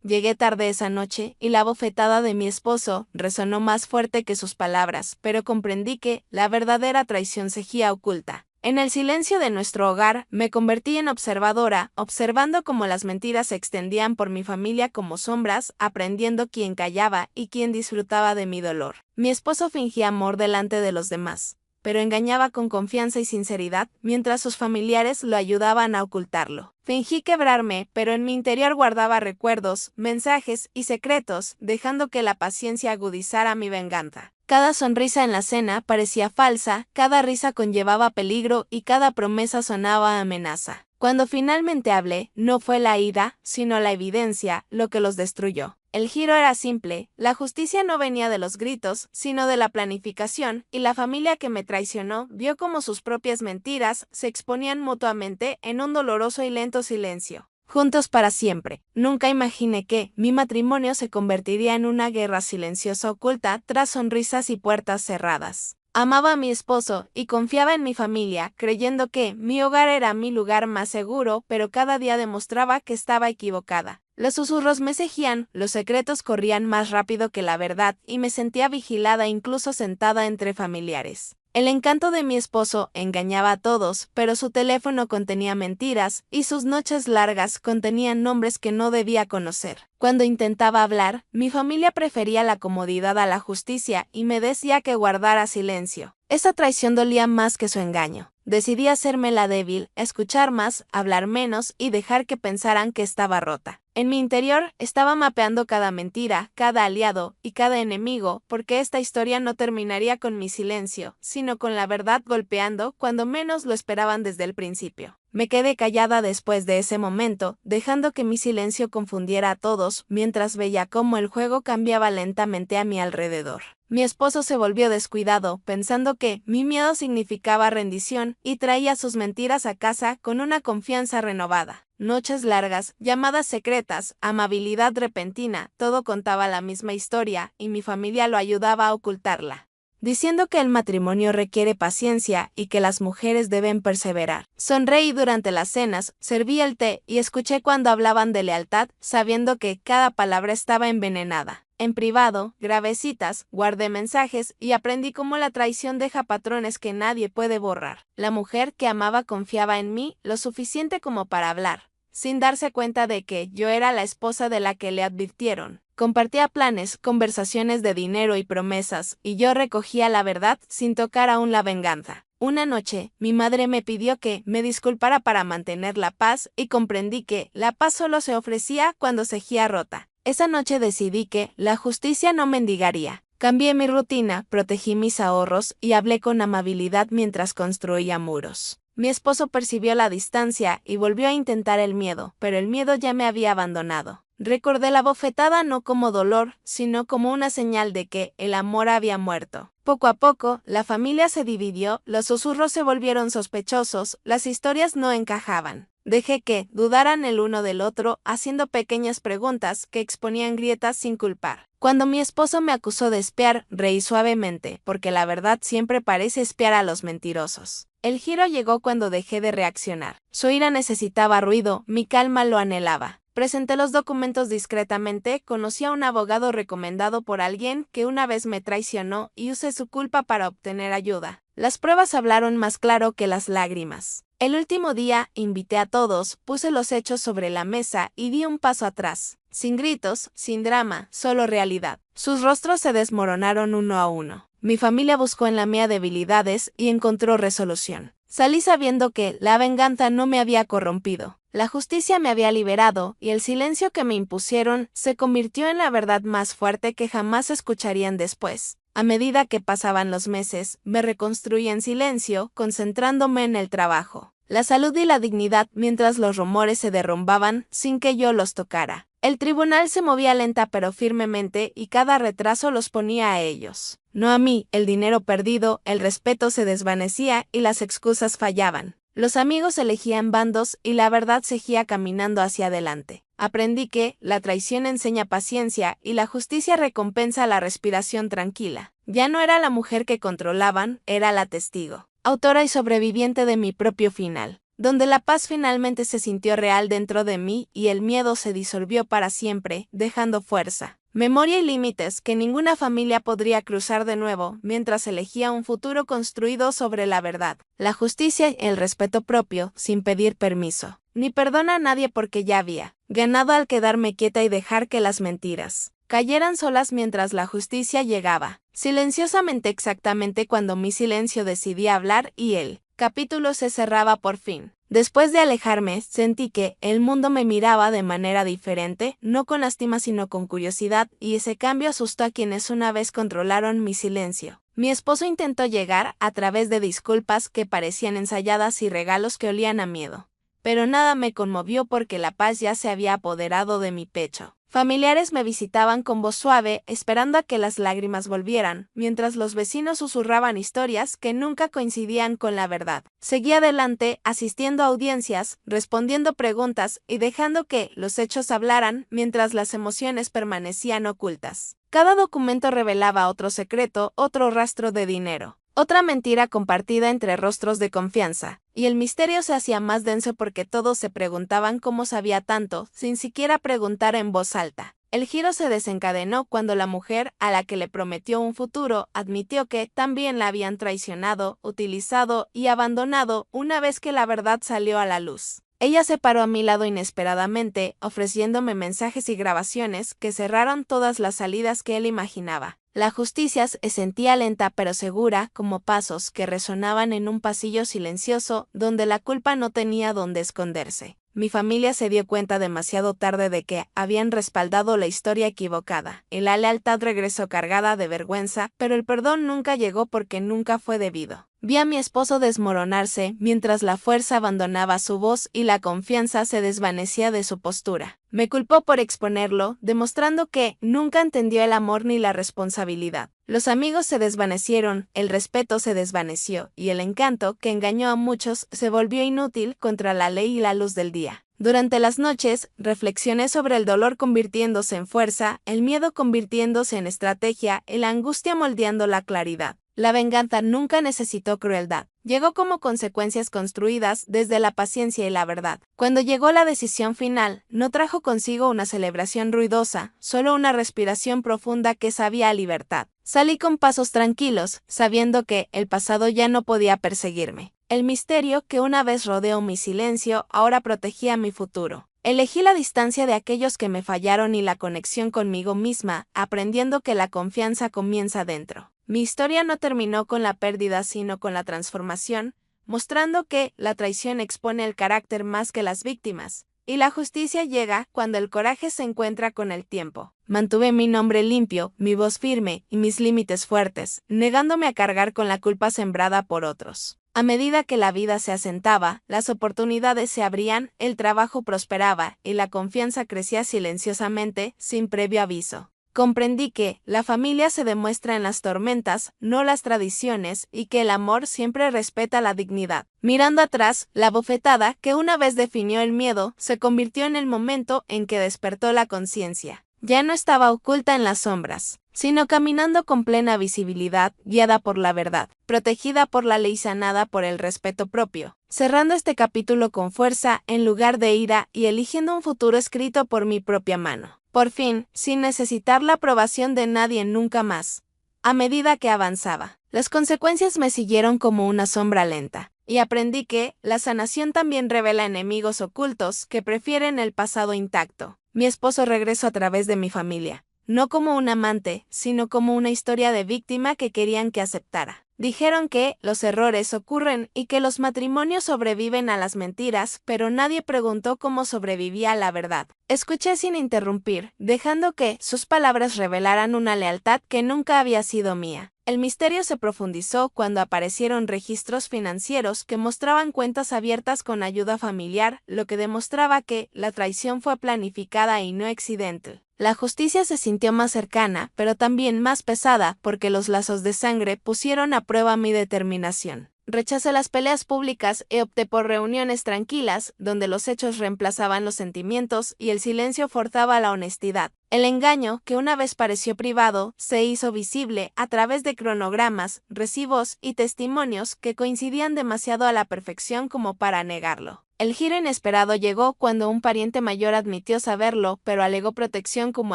Llegué tarde esa noche y la bofetada de mi esposo resonó más fuerte que sus palabras, pero comprendí que la verdadera traición seguía oculta. En el silencio de nuestro hogar, me convertí en observadora, observando cómo las mentiras se extendían por mi familia como sombras, aprendiendo quién callaba y quién disfrutaba de mi dolor. Mi esposo fingía amor delante de los demás, pero engañaba con confianza y sinceridad, mientras sus familiares lo ayudaban a ocultarlo. Fingí quebrarme, pero en mi interior guardaba recuerdos, mensajes y secretos, dejando que la paciencia agudizara mi venganza. Cada sonrisa en la cena parecía falsa, cada risa conllevaba peligro y cada promesa sonaba a amenaza. Cuando finalmente hablé, no fue la ira, sino la evidencia, lo que los destruyó. El giro era simple, la justicia no venía de los gritos, sino de la planificación, y la familia que me traicionó vio cómo sus propias mentiras se exponían mutuamente en un doloroso y lento silencio. Juntos para siempre. Nunca imaginé que mi matrimonio se convertiría en una guerra silenciosa oculta tras sonrisas y puertas cerradas. Amaba a mi esposo y confiaba en mi familia, creyendo que mi hogar era mi lugar más seguro, pero cada día demostraba que estaba equivocada. Los susurros me seguían, los secretos corrían más rápido que la verdad y me sentía vigilada incluso sentada entre familiares. El encanto de mi esposo engañaba a todos, pero su teléfono contenía mentiras y sus noches largas contenían nombres que no debía conocer. Cuando intentaba hablar, mi familia prefería la comodidad a la justicia y me decía que guardara silencio. Esa traición dolía más que su engaño. Decidí hacerme la débil, escuchar más, hablar menos y dejar que pensaran que estaba rota. En mi interior estaba mapeando cada mentira, cada aliado y cada enemigo, porque esta historia no terminaría con mi silencio, sino con la verdad golpeando cuando menos lo esperaban desde el principio. Me quedé callada después de ese momento, dejando que mi silencio confundiera a todos, mientras veía cómo el juego cambiaba lentamente a mi alrededor. Mi esposo se volvió descuidado, pensando que mi miedo significaba rendición, y traía sus mentiras a casa con una confianza renovada. Noches largas, llamadas secretas, amabilidad repentina, todo contaba la misma historia, y mi familia lo ayudaba a ocultarla, diciendo que el matrimonio requiere paciencia y que las mujeres deben perseverar. Sonreí durante las cenas, serví el té y escuché cuando hablaban de lealtad, sabiendo que cada palabra estaba envenenada. En privado, grabé citas, guardé mensajes y aprendí cómo la traición deja patrones que nadie puede borrar. La mujer que amaba confiaba en mí lo suficiente como para hablar, sin darse cuenta de que yo era la esposa de la que le advirtieron. Compartía planes, conversaciones de dinero y promesas, y yo recogía la verdad sin tocar aún la venganza. Una noche, mi madre me pidió que me disculpara para mantener la paz y comprendí que la paz solo se ofrecía cuando seguía rota. Esa noche decidí que la justicia no mendigaría. Cambié mi rutina, protegí mis ahorros y hablé con amabilidad mientras construía muros. Mi esposo percibió la distancia y volvió a intentar el miedo, pero el miedo ya me había abandonado. Recordé la bofetada no como dolor, sino como una señal de que el amor había muerto. Poco a poco, la familia se dividió, los susurros se volvieron sospechosos, las historias no encajaban. Dejé que dudaran el uno del otro, haciendo pequeñas preguntas que exponían grietas sin culpar. Cuando mi esposo me acusó de espiar, reí suavemente, porque la verdad siempre parece espiar a los mentirosos. El giro llegó cuando dejé de reaccionar. Su ira necesitaba ruido, mi calma lo anhelaba. Presenté los documentos discretamente, conocí a un abogado recomendado por alguien que una vez me traicionó y usé su culpa para obtener ayuda. Las pruebas hablaron más claro que las lágrimas. El último día invité a todos, puse los hechos sobre la mesa y di un paso atrás. Sin gritos, sin drama, solo realidad. Sus rostros se desmoronaron uno a uno. Mi familia buscó en la mía debilidades y encontró resolución. Salí sabiendo que la venganza no me había corrompido. La justicia me había liberado y el silencio que me impusieron se convirtió en la verdad más fuerte que jamás escucharían después. A medida que pasaban los meses, me reconstruí en silencio, concentrándome en el trabajo, la salud y la dignidad mientras los rumores se derrumbaban sin que yo los tocara. El tribunal se movía lenta pero firmemente y cada retraso los ponía a ellos. No a mí, el dinero perdido, el respeto se desvanecía y las excusas fallaban. Los amigos elegían bandos y la verdad seguía caminando hacia adelante. Aprendí que la traición enseña paciencia y la justicia recompensa la respiración tranquila. Ya no era la mujer que controlaban, era la testigo, autora y sobreviviente de mi propio final. donde la paz finalmente se sintió real dentro de mí y el miedo se disolvió para siempre, dejando fuerza, memoria y límites que ninguna familia podría cruzar de nuevo mientras elegía un futuro construido sobre la verdad, la justicia y el respeto propio, sin pedir permiso, ni perdón a nadie porque ya había ganado al quedarme quieta y dejar que las mentiras cayeran solas mientras la justicia llegaba, silenciosamente exactamente cuando mi silencio decidía hablar y el capítulo se cerraba por fin. Después de alejarme, sentí que el mundo me miraba de manera diferente, no con lástima sino con curiosidad, y ese cambio asustó a quienes una vez controlaron mi silencio. Mi esposo intentó llegar a través de disculpas que parecían ensayadas y regalos que olían a miedo. Pero nada me conmovió porque la paz ya se había apoderado de mi pecho. Familiares me visitaban con voz suave, esperando a que las lágrimas volvieran, mientras los vecinos susurraban historias que nunca coincidían con la verdad. Seguí adelante, asistiendo a audiencias, respondiendo preguntas y dejando que los hechos hablaran mientras las emociones permanecían ocultas. Cada documento revelaba otro secreto, otro rastro de dinero. Otra mentira compartida entre rostros de confianza, y el misterio se hacía más denso porque todos se preguntaban cómo sabía tanto, sin siquiera preguntar en voz alta. El giro se desencadenó cuando la mujer, a la que le prometió un futuro, admitió que también la habían traicionado, utilizado y abandonado una vez que la verdad salió a la luz. Ella se paró a mi lado inesperadamente, ofreciéndome mensajes y grabaciones que cerraron todas las salidas que él imaginaba. La justicia se sentía lenta pero segura, como pasos que resonaban en un pasillo silencioso donde la culpa no tenía dónde esconderse. Mi familia se dio cuenta demasiado tarde de que habían respaldado la historia equivocada, y la lealtad regresó cargada de vergüenza, pero el perdón nunca llegó porque nunca fue debido. Vi a mi esposo desmoronarse mientras la fuerza abandonaba su voz y la confianza se desvanecía de su postura. Me culpó por exponerlo, demostrando que nunca entendió el amor ni la responsabilidad. Los amigos se desvanecieron, el respeto se desvaneció, y el encanto, que engañó a muchos, se volvió inútil contra la ley y la luz del día. Durante las noches, reflexioné sobre el dolor convirtiéndose en fuerza, el miedo convirtiéndose en estrategia y la angustia moldeando la claridad. La venganza nunca necesitó crueldad. Llegó como consecuencias construidas desde la paciencia y la verdad. Cuando llegó la decisión final, no trajo consigo una celebración ruidosa, solo una respiración profunda que sabía a libertad. Salí con pasos tranquilos, sabiendo que el pasado ya no podía perseguirme. El misterio que una vez rodeó mi silencio ahora protegía mi futuro. Elegí la distancia de aquellos que me fallaron y la conexión conmigo misma, aprendiendo que la confianza comienza dentro. Mi historia no terminó con la pérdida sino con la transformación, mostrando que la traición expone el carácter más que las víctimas, y la justicia llega cuando el coraje se encuentra con el tiempo. Mantuve mi nombre limpio, mi voz firme y mis límites fuertes, negándome a cargar con la culpa sembrada por otros. A medida que la vida se asentaba, las oportunidades se abrían, el trabajo prosperaba y la confianza crecía silenciosamente, sin previo aviso. Comprendí que la familia se demuestra en las tormentas, no las tradiciones, y que el amor siempre respeta la dignidad. Mirando atrás, la bofetada que una vez definió el miedo se convirtió en el momento en que despertó la conciencia. Ya no estaba oculta en las sombras, sino caminando con plena visibilidad, guiada por la verdad, protegida por la ley, sanada por el respeto propio. Cerrando este capítulo con fuerza, en lugar de ira, y eligiendo un futuro escrito por mi propia mano. Por fin, sin necesitar la aprobación de nadie nunca más. A medida que avanzaba, las consecuencias me siguieron como una sombra lenta, y aprendí que la sanación también revela enemigos ocultos que prefieren el pasado intacto. Mi esposo regresó a través de mi familia, no como un amante, sino como una historia de víctima que querían que aceptara. Dijeron que los errores ocurren y que los matrimonios sobreviven a las mentiras, pero nadie preguntó cómo sobrevivía a la verdad. Escuché sin interrumpir, dejando que sus palabras revelaran una lealtad que nunca había sido mía. El misterio se profundizó cuando aparecieron registros financieros que mostraban cuentas abiertas con ayuda familiar, lo que demostraba que la traición fue planificada y no accidental. La justicia se sintió más cercana, pero también más pesada, porque los lazos de sangre pusieron a prueba mi determinación. Rechacé las peleas públicas y opté por reuniones tranquilas, donde los hechos reemplazaban los sentimientos y el silencio forzaba la honestidad. El engaño, que una vez pareció privado, se hizo visible a través de cronogramas, recibos y testimonios que coincidían demasiado a la perfección como para negarlo. El giro inesperado llegó cuando un pariente mayor admitió saberlo, pero alegó protección como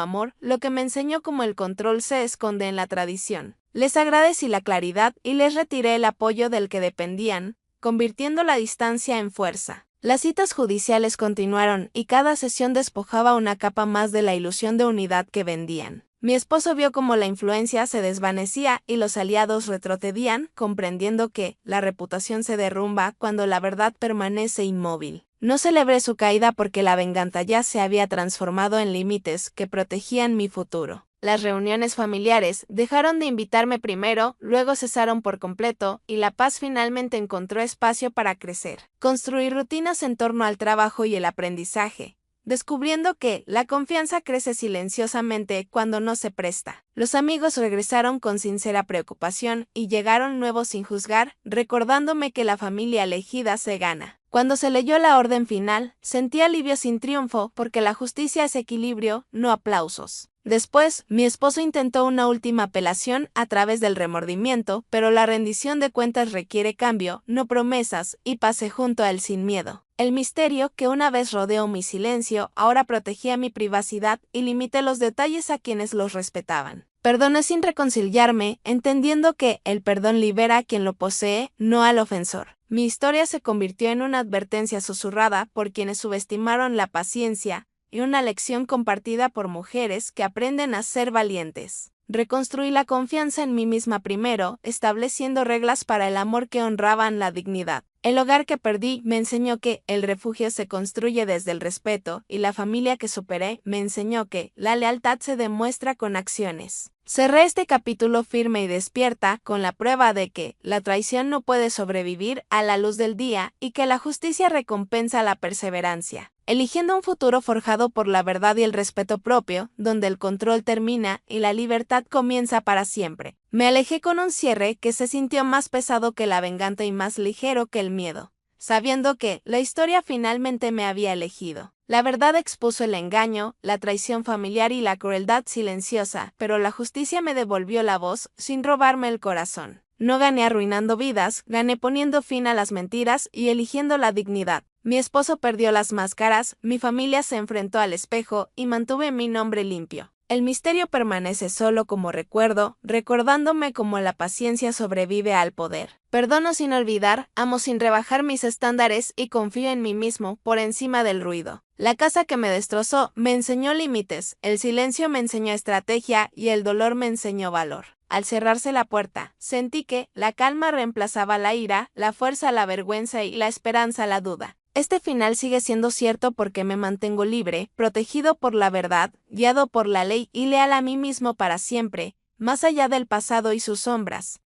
amor, lo que me enseñó cómo el control se esconde en la tradición. Les agradecí la claridad y les retiré el apoyo del que dependían, convirtiendo la distancia en fuerza. Las citas judiciales continuaron y cada sesión despojaba una capa más de la ilusión de unidad que vendían. Mi esposo vio cómo la influencia se desvanecía y los aliados retrocedían, comprendiendo que la reputación se derrumba cuando la verdad permanece inmóvil. No celebré su caída porque la venganza ya se había transformado en límites que protegían mi futuro. Las reuniones familiares dejaron de invitarme primero, luego cesaron por completo, y la paz finalmente encontró espacio para crecer. Construí rutinas en torno al trabajo y el aprendizaje, descubriendo que la confianza crece silenciosamente cuando no se presta. Los amigos regresaron con sincera preocupación y llegaron nuevos sin juzgar, recordándome que la familia elegida se gana. Cuando se leyó la orden final, sentí alivio sin triunfo porque la justicia es equilibrio, no aplausos. Después, mi esposo intentó una última apelación a través del remordimiento, pero la rendición de cuentas requiere cambio, no promesas, y pasé junto a él sin miedo. El misterio que una vez rodeó mi silencio ahora protegía mi privacidad y limité los detalles a quienes los respetaban. Perdoné sin reconciliarme, entendiendo que el perdón libera a quien lo posee, no al ofensor. Mi historia se convirtió en una advertencia susurrada por quienes subestimaron la paciencia, y una lección compartida por mujeres que aprenden a ser valientes. Reconstruí la confianza en mí misma primero, estableciendo reglas para el amor que honraban la dignidad. El hogar que perdí me enseñó que el refugio se construye desde el respeto, y la familia que superé me enseñó que la lealtad se demuestra con acciones. Cerré este capítulo firme y despierta con la prueba de que la traición no puede sobrevivir a la luz del día y que la justicia recompensa la perseverancia, eligiendo un futuro forjado por la verdad y el respeto propio, donde el control termina y la libertad comienza para siempre. Me alejé con un cierre que se sintió más pesado que la venganza y más ligero que el miedo, sabiendo que la historia finalmente me había elegido. La verdad expuso el engaño, la traición familiar y la crueldad silenciosa, pero la justicia me devolvió la voz sin robarme el corazón. No gané arruinando vidas, gané poniendo fin a las mentiras y eligiendo la dignidad. Mi esposo perdió las máscaras, mi familia se enfrentó al espejo y mantuve mi nombre limpio. El misterio permanece solo como recuerdo, recordándome cómo la paciencia sobrevive al poder. Perdono sin olvidar, amo sin rebajar mis estándares y confío en mí mismo por encima del ruido. La casa que me destrozó me enseñó límites, el silencio me enseñó estrategia y el dolor me enseñó valor. Al cerrarse la puerta, sentí que la calma reemplazaba la ira, la fuerza la vergüenza y la esperanza la duda. Este final sigue siendo cierto porque me mantengo libre, protegido por la verdad, guiado por la ley y leal a mí mismo para siempre, más allá del pasado y sus sombras.